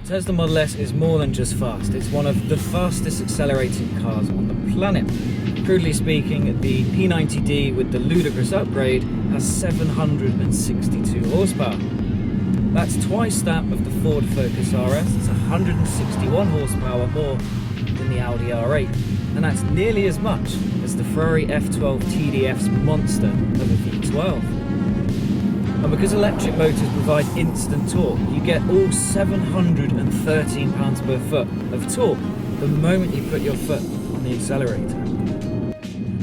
Tesla Model S is more than just fast, it's one of the fastest accelerating cars on the planet. Crudely speaking, the P90D with the ludicrous upgrade has 762 horsepower. That's twice that of the Ford Focus RS, it's 161 horsepower more than the Audi R8, and that's nearly as much as the Ferrari F12 TDF's monster of a V12. And because electric motors provide instant torque, you get all 713 pounds per foot of torque the moment you put your foot on the accelerator.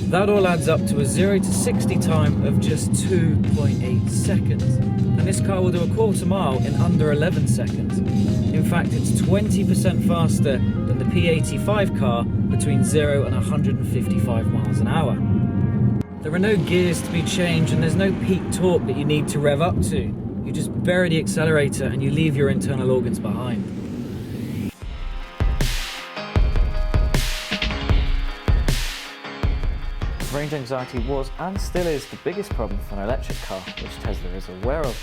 That all adds up to a 0 to 60 time of just 2.8 seconds. And this car will do a quarter mile in under 11 seconds. In fact, it's 20% faster than the P85 car between 0 and 155 miles an hour. There are no gears to be changed and there's no peak torque that you need to rev up to. You just bury the accelerator and you leave your internal organs behind. Range anxiety was and still is the biggest problem for an electric car, which Tesla is aware of.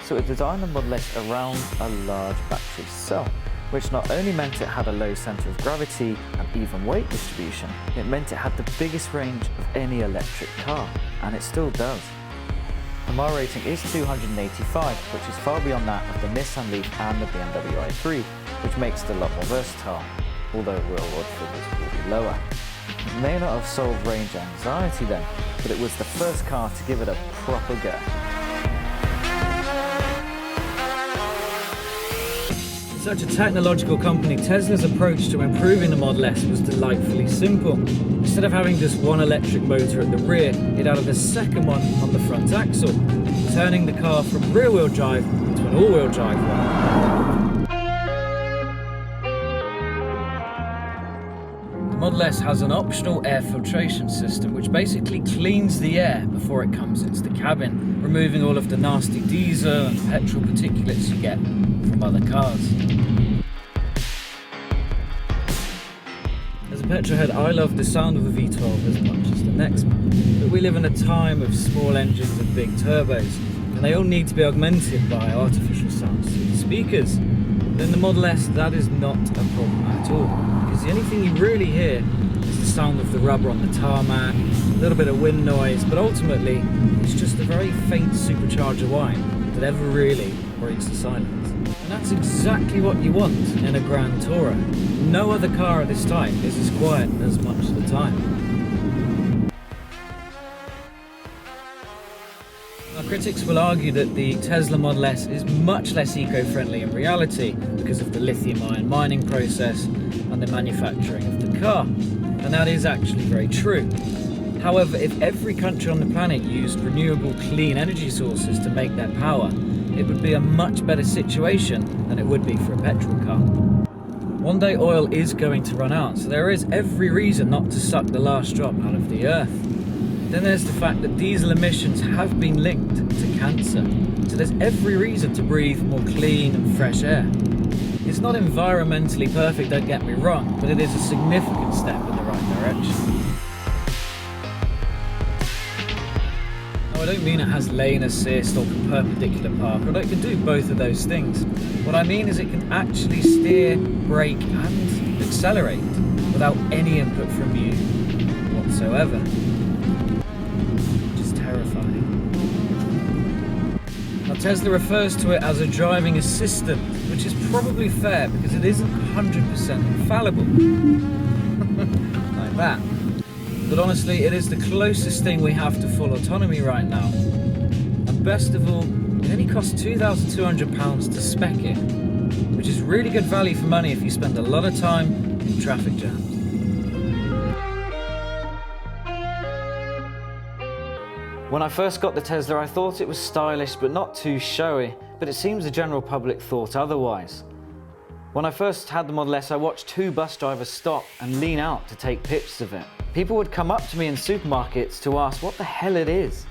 So it designed the Model S around a large battery cell, which not only meant it had a low centre of gravity and even weight distribution, it meant it had the biggest range of any electric car, and it still does. The mile rating is 285, which is far beyond that of the Nissan Leaf and the BMW i3, which makes it a lot more versatile, although real-world figures will be lower. It may not have solved range anxiety then, but it was the first car to give it a proper go. Such a technological company, Tesla's approach to improving the Model S was delightfully simple. Instead of having just one electric motor at the rear, it added a second one on the front axle, turning the car from rear-wheel drive into an all-wheel drive one. The Model S has an optional air filtration system which basically cleans the air before it comes into the cabin, removing all of the nasty diesel and petrol particulates you get from other cars. As a petrolhead, I love the sound of a V12 as much as the next man, but we live in a time of small engines and big turbos, and they all need to be augmented by artificial sounds through the speakers. But in the Model S, that is not a problem at all, because the only thing you really hear is the sound of the rubber on the tarmac, a little bit of wind noise, but ultimately it's just a very faint supercharger whine that ever really breaks the silence. And that's exactly what you want in a Grand Tourer. No other car at this time is as quiet as much of the time. Now, critics will argue that the Tesla Model S is much less eco-friendly in reality because of the lithium-ion mining process and the manufacturing of the car. And that is actually very true. However, if every country on the planet used renewable clean energy sources to make their power, it would be a much better situation than it would be for a petrol car. One day oil is going to run out, so there is every reason not to suck the last drop out of the earth. Then there's the fact that diesel emissions have been linked to cancer, so there's every reason to breathe more clean and fresh air. It's not environmentally perfect, don't get me wrong, but it is a significant step in the right direction. I don't mean it has lane assist or perpendicular park, although it can do both of those things. What I mean is it can actually steer, brake and accelerate without any input from you whatsoever. Which is terrifying. Now Tesla refers to it as a driving assistant, which is probably fair because it isn't 100% infallible. Like that. But honestly, it is the closest thing we have to full autonomy right now. And best of all, it only costs £2,200 to spec it, which is really good value for money if you spend a lot of time in traffic jams. When I first got the Tesla, I thought it was stylish but not too showy, but it seems the general public thought otherwise. When I first had the Model S, I watched 2 bus drivers stop and lean out to take pictures of it. People would come up to me in supermarkets to ask what the hell it is.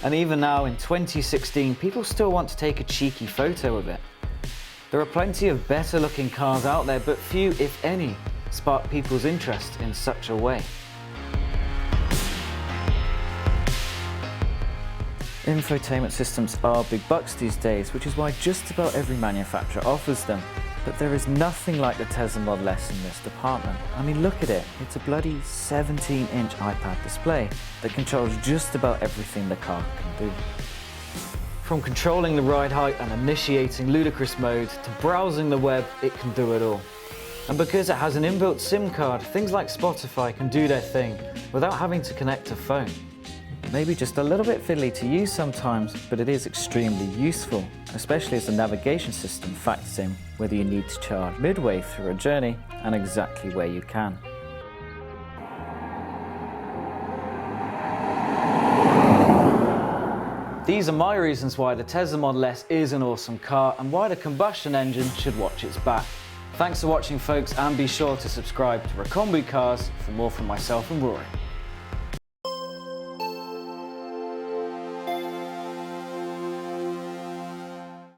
And even now in 2016, people still want to take a cheeky photo of it. There are plenty of better looking cars out there, but few, if any, spark people's interest in such a way. Infotainment systems are big bucks these days, which is why just about every manufacturer offers them. But there is nothing like the Tesla Model S in this department. I mean, look at it. It's a bloody 17-inch iPad display that controls just about everything the car can do. From controlling the ride height and initiating ludicrous mode to browsing the web, it can do it all. And because it has an inbuilt SIM card, things like Spotify can do their thing without having to connect a phone. Maybe just a little bit fiddly to use sometimes, but it is extremely useful, especially as the navigation system factors in whether you need to charge midway through a journey and exactly where you can. These are my reasons why the Tesla Model S is an awesome car and why the combustion engine should watch its back. Thanks for watching, folks, and be sure to subscribe to Recombi Cars for more from myself and Rory.